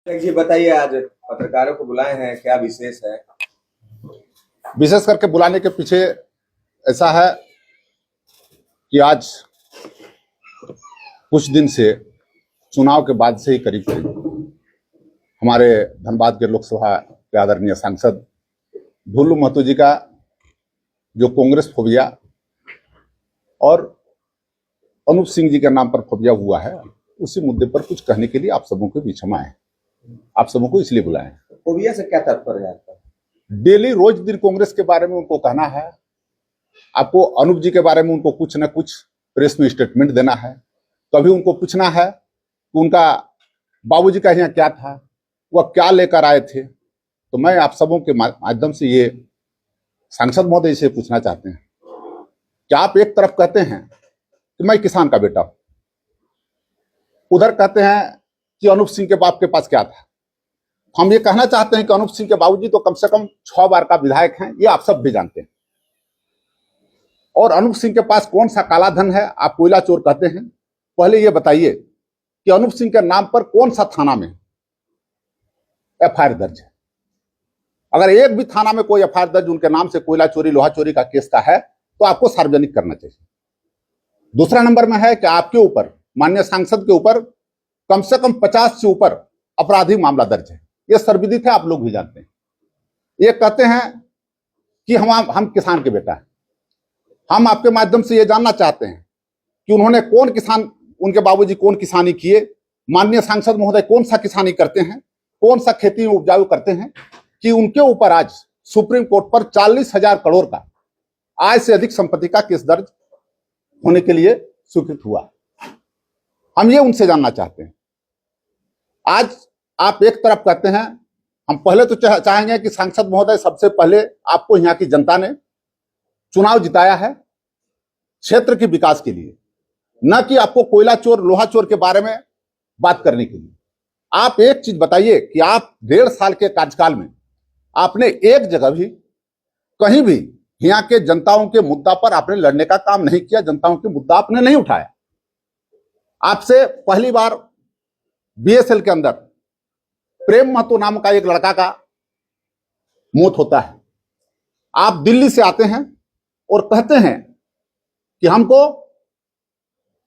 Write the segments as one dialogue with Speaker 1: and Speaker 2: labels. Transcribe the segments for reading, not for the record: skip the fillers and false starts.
Speaker 1: जी बताइए, आज पत्रकारों को बुलाए हैं, क्या विशेष है?
Speaker 2: विशेष करके बुलाने के पीछे ऐसा है कि आज कुछ दिन से चुनाव के बाद से ही करीब करीब हमारे धनबाद के लोकसभा के आदरणीय सांसद ढुल्लू महतो जी का जो कांग्रेस फोबिया और अनूप सिंह जी के नाम पर फोबिया हुआ है, उसी मुद्दे पर कुछ कहने के लिए आप सबों के बीच हम आए। आप सबों को इसलिए बुलाए हैं।
Speaker 1: फोबिया से क्या तात्पर्य है आपका?
Speaker 2: डेली रोज दिन कांग्रेस के बारे में उनको कहना है, आपको अनूप जी के बारे में उनको कुछ न कुछ प्रेस में स्टेटमेंट देना है। कभी उनको पूछना है कि उनका बाबूजी का यहाँ क्या था, वह क्या लेकर आए थे। तो मैं आप सबों के माध्यम से ये सांसद महोदय से पूछना चाहते हैं कि आप एक तरफ कहते हैं कि मैं किसान का बेटा हूं, उधर कहते हैं कि अनूप सिंह के बाप के पास क्या था। हम ये कहना चाहते हैं कि अनूप सिंह के बाबूजी तो कम से कम 6 बार का विधायक हैं, ये आप सब भी जानते हैं। और अनूप सिंह के पास कौन सा काला धन है, आप कोयला चोर कहते हैं। पहले ये बताइए कि अनूप सिंह के नाम पर कौन सा थाना में एफआईआर दर्ज है। अगर एक भी थाना में कोई एफआईआर दर्ज उनके नाम से कोयला चोरी लोहा चोरी का केस का है तो आपको सार्वजनिक करना चाहिए। दूसरा नंबर में है कि आपके ऊपर, माननीय सांसद के ऊपर कम से कम 50 से ऊपर अपराधी मामला दर्ज है। यह सर्वविदित है, आप लोग भी जानते हैं। ये कहते हैं कि हम किसान के बेटा हैं। हम आपके माध्यम से ये जानना चाहते हैं कि उन्होंने कौन किसान, उनके बाबूजी कौन किसानी किए, माननीय सांसद महोदय कौन सा किसानी करते हैं, कौन सा खेती में उपजाऊ करते हैं, कि उनके ऊपर आज सुप्रीम कोर्ट पर 40,000 करोड़ का आय से अधिक संपत्ति का केस दर्ज होने के लिए स्वीकृत हुआ। हम ये उनसे जानना चाहते हैं। आज आप एक तरफ कहते हैं, हम पहले तो चाहेंगे कि सांसद महोदय, सबसे पहले आपको यहाँ की जनता ने चुनाव जिताया है क्षेत्र के विकास के लिए, न कि आपको कोयला चोर लोहा चोर के बारे में बात करने के लिए। आप एक चीज बताइए कि आप 1.5 साल के कार्यकाल में आपने एक जगह भी, कहीं भी यहाँ के जनताओं के मुद्दा पर आपने लड़ने का काम नहीं किया, जनताओं के मुद्दा आपने नहीं उठाया। आपसे पहली बार बीएसएल के अंदर प्रेम महतो नाम का एक लड़का का मौत होता है। आप दिल्ली से आते हैं और कहते हैं कि हमको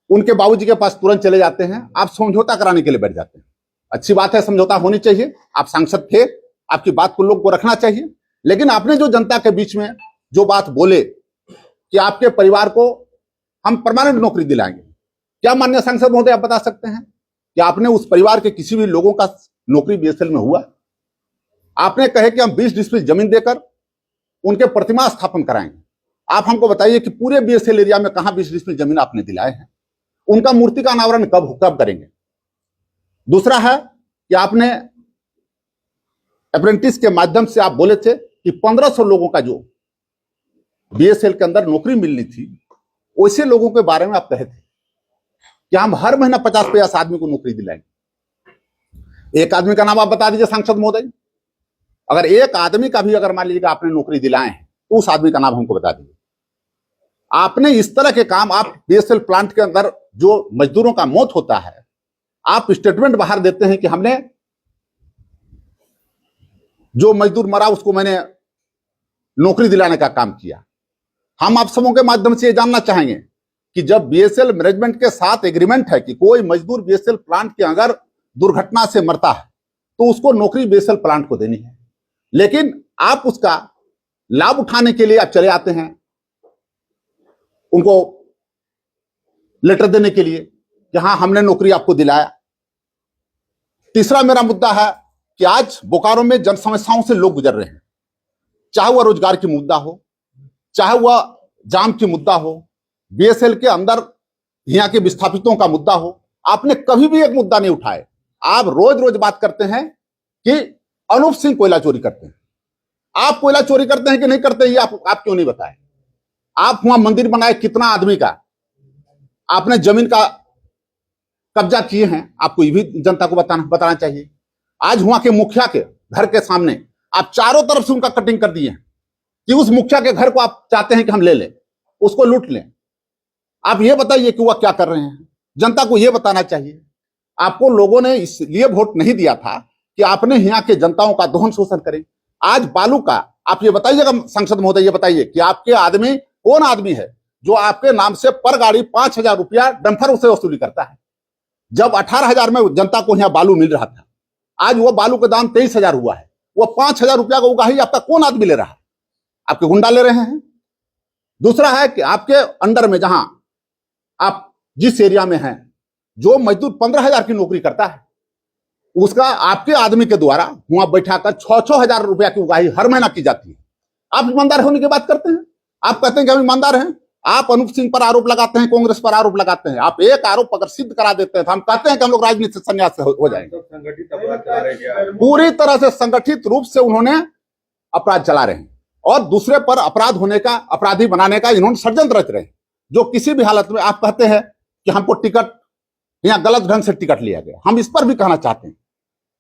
Speaker 2: उनके बाबूजी के पास तुरंत चले जाते हैं, आप समझौता कराने के लिए बैठ जाते हैं। अच्छी बात है, समझौता होनी चाहिए, आप सांसद थे, आपकी बात को लोग को रखना चाहिए। लेकिन आपने जो जनता के बीच में जो बात बोले कि आपके परिवार को हम परमानेंट नौकरी दिलाएंगे, क्या माननीय सांसद महोदय आप बता सकते हैं कि आपने उस परिवार के किसी भी लोगों का नौकरी बीएसएल में हुआ? आपने कहे कि हम 20 डिस्ट्रिक्ट जमीन देकर उनके प्रतिमा स्थापन कराएंगे। आप हमको बताइए कि पूरे बीएसएल एरिया में कहां 20 डिस्ट्रिक्ट जमीन आपने दिलाए हैं? उनका मूर्ति का अनावरण कब करेंगे? दूसरा है कि आपने अप्रेंटिस के माध्यम से आप बोले थे कि 1500 लोगों का जो बीएसएल के अंदर नौकरी मिलनी थी, वैसे लोगों के बारे में आप कहे थे कि हम हर महीना 50-50 आदमी को नौकरी दिलाएंगे। एक आदमी का नाम आप बता दीजिए सांसद महोदय। अगर एक आदमी का भी अगर मान लीजिए आपने नौकरी दिलाए हैं तो उस आदमी का नाम हमको बता दीजिए। आपने इस तरह के काम, आप बीएसएल प्लांट के अंदर जो मजदूरों का मौत होता है, आप स्टेटमेंट बाहर देते हैं कि हमने जो मजदूर मरा उसको मैंने नौकरी दिलाने का काम किया। हम आप सबों के माध्यम से ये जानना चाहेंगे कि जब बीएसएल मैनेजमेंट के साथ एग्रीमेंट है कि कोई मजदूर बीएसएल प्लांट के अगर दुर्घटना से मरता है तो उसको नौकरी बीएसएल प्लांट को देनी है, लेकिन आप उसका लाभ उठाने के लिए आप चले आते हैं उनको लेटर देने के लिए कि हाँ हमने नौकरी आपको दिलाया। तीसरा मेरा मुद्दा है कि आज बोकारो में जन समस्याओं से लोग गुजर रहे हैं, चाहे वह रोजगार की मुद्दा हो, चाहे वह जाम की मुद्दा हो, बीएसएल के अंदर यहाँ के विस्थापितों का मुद्दा हो। आपने कभी भी एक मुद्दा नहीं उठाए। आप रोज रोज बात करते हैं कि अनूप सिंह कोयला चोरी करते हैं। आप कोयला चोरी करते हैं कि नहीं करते, ये आप क्यों नहीं बताए? आप वहां मंदिर बनाए, कितना आदमी का आपने जमीन का कब्जा किए हैं, आपको ये भी जनता को बताना चाहिए। आज वहां के मुखिया के घर के सामने आप चारों तरफ से उनका कटिंग कर दिए हैं कि उस मुखिया के घर को आप चाहते हैं कि हम ले लें, उसको लूट लें। आप ये बताइए कि वह क्या कर रहे हैं, जनता को यह बताना चाहिए। आपको लोगों ने इसलिए वोट नहीं दिया था कि आपने यहाँ के जनताओं का दोहन शोषण करें। आज बालू का आप ये बताइएगा सांसद महोदय, ये बताइए कि आपके आदमी कौन आदमी है जो आपके नाम से पर गाड़ी 5,000 रुपया डंफर उसे वसूली करता है, जब 18,000 में जनता को यहाँ बालू मिल रहा था। आज वो बालू का दाम 23,000 हुआ है, वो 5,000 रुपया का उगाही आपका कौन आदमी ले रहा है? आपके गुंडा ले रहे हैं। दूसरा है कि आपके अंडर में जहां आप जिस एरिया में हैं, जो मजदूर 15,000 की नौकरी करता है, उसका आपके आदमी के द्वारा वहां बैठाकर 6-6 हजार रुपया की उगाही हर महीना की जाती है। आप ईमानदार होने की बात करते हैं, आप कहते हैं कि हम ईमानदार हैं। आप अनूप सिंह पर आरोप लगाते हैं, कांग्रेस पर आरोप लगाते हैं। आप एक आरोप अगर सिद्ध करा देते हैं तो हम कहते हैं कि हम लोग राजनीति से संन्यास हो जाएंगे।
Speaker 1: संगठित अपराध चला रहे क्या?
Speaker 2: पूरी तरह से संगठित रूप से उन्होंने अपराध चला रहे हैं और दूसरे पर अपराध होने का, अपराधी बनाने का इन्होंने षड्यंत्र रच रहे हैं। जो किसी भी हालत में आप कहते हैं कि हमको टिकट यहाँ गलत ढंग से टिकट लिया गया, हम इस पर भी कहना चाहते हैं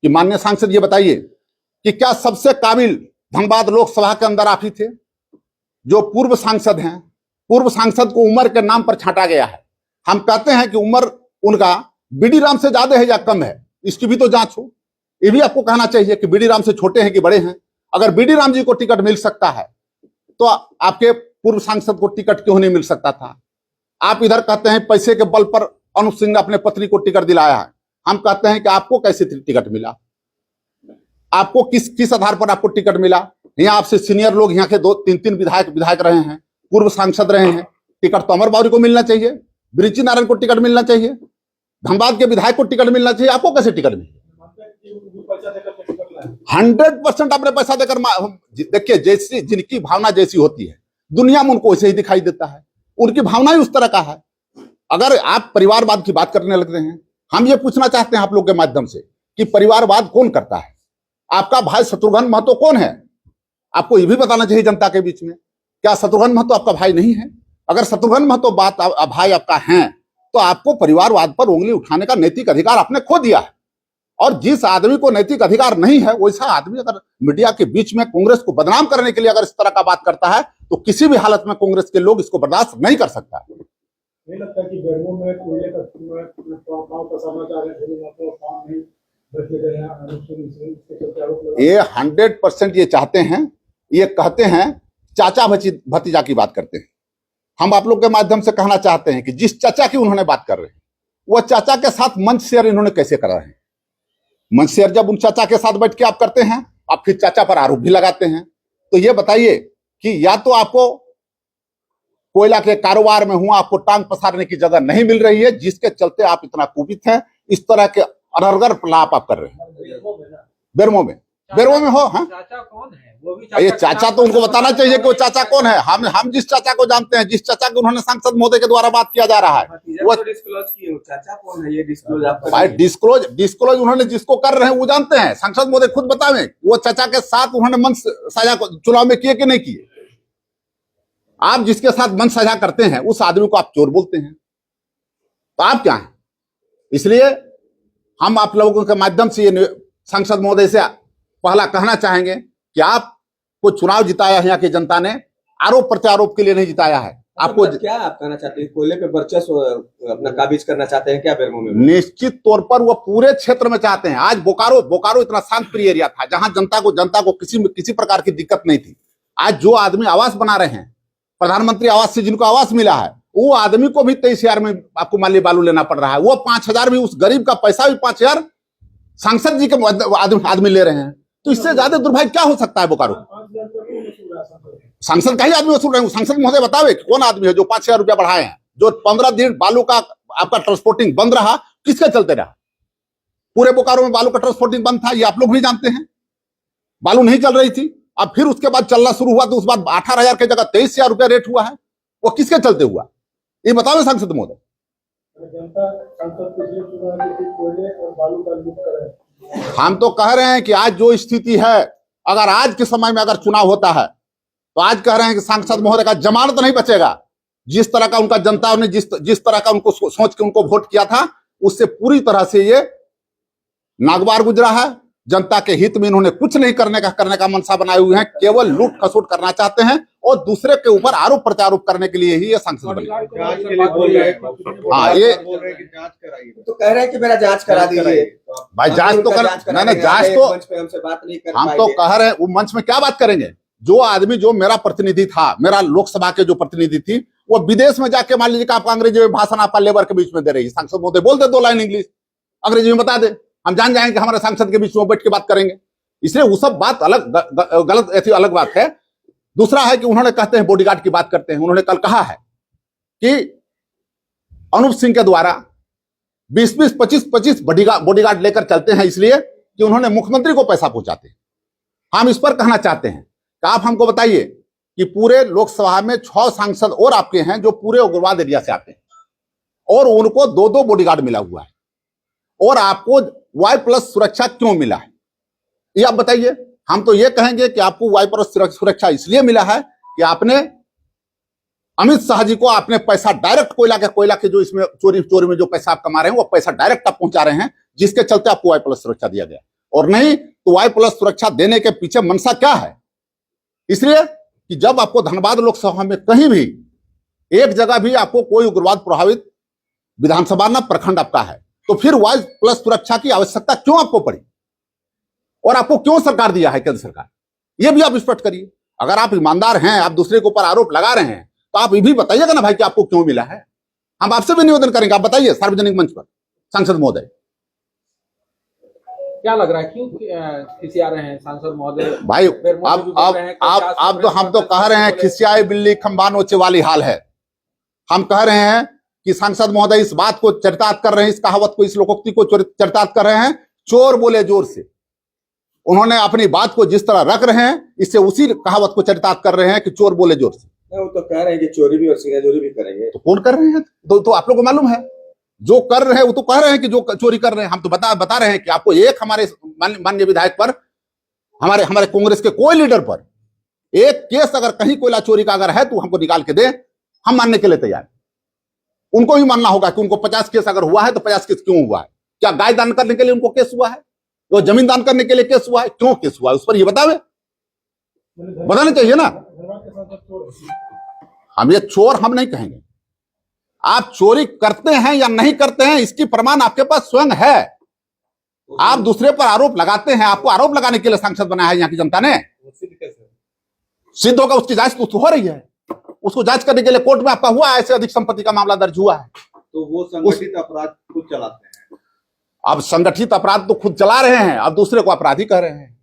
Speaker 2: कि माननीय सांसद ये बताइए कि क्या सबसे काबिल धनबाद लोकसभा के अंदर आप ही थे? जो पूर्व सांसद हैं, पूर्व सांसद को उम्र के नाम पर छांटा गया है। हम कहते हैं कि उम्र उनका बीडी राम से ज्यादा है या कम है, इसकी भी तो जांच हो। ये भी आपको कहना चाहिए कि बीडी राम से छोटे हैं कि बड़े हैं। अगर बीडी राम जी को टिकट मिल सकता है तो आपके पूर्व सांसद को टिकट क्यों नहीं मिल सकता था? आप इधर कहते हैं पैसे के बल पर अनूप सिंह ने अपने पत्नी को टिकट दिलाया है। हम कहते हैं कि आपको कैसे टिकट मिला? आपको किस आधार पर आपको टिकट मिला? यहाँ आपसे सीनियर लोग यहाँ के 2-3 विधायक रहे हैं, पूर्व सांसद रहे हैं। टिकट तो अमर बावरी को मिलना चाहिए, बृची नारायण को टिकट मिलना चाहिए, धनबाद के विधायक को टिकट मिलना चाहिए। आपको कैसे टिकट मिले? 100% आपने पैसा देकर। देखिए, जैसी जिनकी भावना जैसी होती है, दुनिया में उनको वैसे ही दिखाई देता है। उनकी भावना ही उस तरह का है। अगर आप परिवारवाद की बात करने लगते हैं, हम ये पूछना चाहते हैं आप लोग के माध्यम से कि परिवारवाद कौन करता है? आपका भाई शत्रुघ्न महतो कौन है? आपको ये भी बताना चाहिए जनता के बीच में। क्या शत्रुघ्न महतो आपका भाई नहीं है? अगर शत्रुघ्न महतो भाई आपका है तो आपको परिवारवाद पर उंगली उठाने का नैतिक अधिकार आपने खो दिया है। और जिस आदमी को नैतिक अधिकार नहीं है, वैसा आदमी अगर मीडिया के बीच में कांग्रेस को बदनाम करने के लिए अगर इस तरह का बात करता है तो किसी भी हालत में कांग्रेस के लोग इसको बर्दाश्त नहीं कर सकता।
Speaker 3: नहीं लगता कि बेरमो में कोयले का समाचार है,
Speaker 2: ये 100% ये चाहते हैं, ये कहते हैं, चाचा भतीजा की बात करते हैं। हम आप लोग के माध्यम से कहना चाहते हैं कि जिस चाचा की उन्होंने बात कर रहे हैं, वो चाचा के साथ मंच शेयर इन्होंने कैसे करा है? मंच शेयर जब उन चाचा के साथ बैठ के आप करते हैं, आप फिर चाचा पर आरोप भी लगाते हैं। तो ये बताइए कि या तो आपको कोयला के कारोबार में हुआ आपको टांग पसारने की जगह नहीं मिल रही है, जिसके चलते आप इतना कुपित हैं, इस तरह के अनर्गल प्रलाप आप कर रहे हैं। बेरमो में हो। हाँ,
Speaker 4: चाचा कौन है? वो भी
Speaker 2: ये चाचा तो उनको बताना चाहिए कि वो चाचा कौन है। हम जिस चाचा को जानते हैं, जिस चाचा की उन्होंने सांसद महोदय के द्वारा बात किया जा रहा है, वो
Speaker 1: डिस्क्लोज किए, चाचा कौन है ये डिस्क्लोज आप
Speaker 2: भाई डिस्क्लोज उन्होंने जिसको कर रहे हैं वो जानते हैं। सांसद महोदय खुद बतावें वो चाचा के साथ उन्होंने मंच साझा चुनाव में किए कि नहीं किए? आप जिसके साथ मंच साझा करते हैं उस आदमी को आप चोर बोलते हैं, तो आप क्या हैं? इसलिए हम आप लोगों के माध्यम से ये सांसद महोदय से पहला कहना चाहेंगे कि आपको चुनाव जिताया है यहाँ की जनता ने, आरोप प्रत्यारोप के लिए नहीं जिताया है। आपको
Speaker 1: क्या आप कहना चाहते हैं? कोयले पे वर्चस्व अपना काबिज करना चाहते हैं क्या बेरमो में?
Speaker 2: निश्चित तौर पर वो पूरे क्षेत्र में चाहते हैं। आज बोकारो इतना शांत प्रिय एरिया था जहां जनता को किसी प्रकार की दिक्कत नहीं थी। आज जो आदमी आवास बना रहे हैं, प्रधानमंत्री आवास से जिनको आवास मिला है, वो आदमी को भी 23,000 में आपको मान ली बालू लेना पड़ रहा है। वो 5,000 भी, उस गरीब का पैसा भी 5,000 सांसद जी के आदमी ले रहे हैं। तो इससे ज्यादा दुर्भाग्य क्या हो सकता है? बोकारो सांसद का ही आदमी वसूल रहे हैं। सांसद महोदय बतावे कौन आदमी है जो 5,000 रुपया बढ़ाए हैं? जो 15 दिन बालू का आपका ट्रांसपोर्टिंग बंद रहा, किसके चलते रहा? पूरे बोकारो में बालू का ट्रांसपोर्टिंग बंद था, ये आप लोग भी जानते हैं। बालू नहीं चल रही थी, अब फिर उसके बाद चलना शुरू हुआ तो उस बाद 18,000 की जगह 23,000 रुपया रेट हुआ है। वो किसके चलते हुआ, ये बताओ सांसद महोदय। हम तो कह रहे हैं कि आज जो स्थिति है, अगर आज के समय में अगर चुनाव होता है तो आज कह रहे हैं कि सांसद महोदय का जमानत नहीं बचेगा। जिस तरह का उनका जनता ने जिस तरह का उनको सोच के उनको वोट किया था, उससे पूरी तरह से ये नागवार गुजरा है। जनता के हित में इन्होंने कुछ नहीं करने का मनसा बनाए हुए हैं, केवल लूट खसोट करना चाहते हैं और दूसरे के ऊपर आरोप प्रत्यारोप करने के लिए ही ये सांसद बने।
Speaker 3: जांच के लिए बोल रहे हैं।
Speaker 2: हाँ, ये
Speaker 3: बोल रहे हैं कि जांच कराइए।
Speaker 1: तो कह रहे हैं कि मेरा जांच करा दीजिए।
Speaker 2: भाई जांच तो कर, मैंने जांच तो
Speaker 1: मंच पे हमसे बात नहीं कर
Speaker 2: हम तो
Speaker 1: पाएंगे।
Speaker 2: कह रहे हैं, वो मंच में क्या बात करेंगे? जो आदमी, जो मेरा प्रतिनिधि था, मेरा लोकसभा के जो प्रतिनिधि थी, वो विदेश में जाके मान लीजिए कि आपका अंग्रेजी में भाषण आपका लेबर के बीच में दे रही है, सांसद महोदय बोल दे 2 लाइन इंग्लिश अंग्रेजी में बता दे, हम जान जाएंगे हमारे सांसद के बीच में बैठ के बात करेंगे। इसलिए वो सब बात अलग गलत ऐसी अलग बात है। दूसरा है कि उन्होंने कहते हैं बॉडीगार्ड की बात करते हैं। उन्होंने कल कहा है कि अनूप सिंह के द्वारा 20-20, 25-25 बॉडीगार्ड लेकर चलते हैं, इसलिए कि उन्होंने मुख्यमंत्री को पैसा पहुंचाते हैं। हम इस पर कहना चाहते हैं कि आप हमको बताइए कि पूरे लोकसभा में 6 सांसद और आपके हैं जो पूरे उग्रवाद एरिया से आते हैं, और उनको 2-2 बॉडीगार्ड मिला हुआ है, और आपको Y+ सुरक्षा क्यों मिला है, ये आप बताइए। हम तो ये कहेंगे कि आपको Y+ सुरक्षा इसलिए मिला है कि आपने अमित शाह जी को आपने पैसा डायरेक्ट कोयला के जो इसमें चोरी में जो पैसा आप कमा रहे हैं, वो पैसा डायरेक्ट आप पहुंचा रहे हैं, जिसके चलते आपको Y+ सुरक्षा दिया गया। और नहीं तो Y+ सुरक्षा देने के पीछे मंशा क्या है? इसलिए कि जब आपको धनबाद लोकसभा में कहीं भी एक जगह भी आपको कोई उग्रवाद प्रभावित विधानसभा ना प्रखंड आपका है, तो फिर Y+ सुरक्षा की आवश्यकता क्यों आपको पड़ी, और आपको क्यों सरकार दिया है केंद्र सरकार, यह भी आप स्पष्ट करिए। अगर आप ईमानदार हैं, आप दूसरे के ऊपर आरोप लगा रहे हैं, तो आप ये भी बताइएगा ना भाई कि आपको क्यों मिला है। हम आपसे भी निवेदन करेंगे, आप बताइए सार्वजनिक मंच पर, सांसद महोदय।
Speaker 4: क्या लग रहा है, क्यों खिसिया रहे हैं सांसद महोदय?
Speaker 2: भाई आप तो हम तो कह रहे हैं खिसियाई बिल्ली खंबा नोचे वाली हाल है। हम कह रहे हैं कि सांसद महोदय इस बात को चरितार्थ कर रहे हैं, इस कहावत को, इस लोकोक्ति को चरितार्थ कर रहे हैं, चोर बोले जोर से। उन्होंने अपनी बात को जिस तरह रख रहे हैं, इससे उसी कहावत को चरितार्थ कर रहे हैं कि चोर बोले जोर से।
Speaker 1: वो तो कह रहे हैं कि चोरी भी और सिंगाचोरी भी करेंगे।
Speaker 2: तो कौन कर रहे हैं? तो आप लोगों को मालूम है, जो कर रहे हैं वो तो कह रहे हैं कि जो चोरी कर रहे हैं। हम तो बता रहे हैं कि आपको एक हमारे माननीय विधायक पर, हमारे कांग्रेस के कोई लीडर पर एक केस अगर कहीं कोयला चोरी का अगर है तो हमको निकाल के दे, हम मानने के लिए तैयार। उनको भी मानना होगा कि उनको 50 केस अगर हुआ है तो 50 केस क्यों हुआ है। क्या गाय दान करने के लिए उनको केस हुआ है? वो जमीन दान करने के लिए केस हुआ है? क्यों केस हुआ है, उस पर ये बताने चाहिए ना। हम ये चोर हम नहीं कहेंगे। आप चोरी करते हैं या नहीं करते हैं, इसकी प्रमाण आपके पास स्वयं है। आप दूसरे पर आरोप लगाते हैं, आपको आरोप लगाने के लिए सांसद बनाया है यहाँ की जनता ने। सिद्ध होगा, उसकी जांच तो हो रही है। उसको जांच करने के लिए कोर्ट में आपका हुआ है, ऐसे अधिक संपत्ति का मामला दर्ज हुआ है।
Speaker 5: तो वो संगठित अपराध खुद चलाते हैं।
Speaker 2: अब संगठित अपराध तो खुद चला रहे हैं, अब दूसरे को अपराधी कह रहे हैं।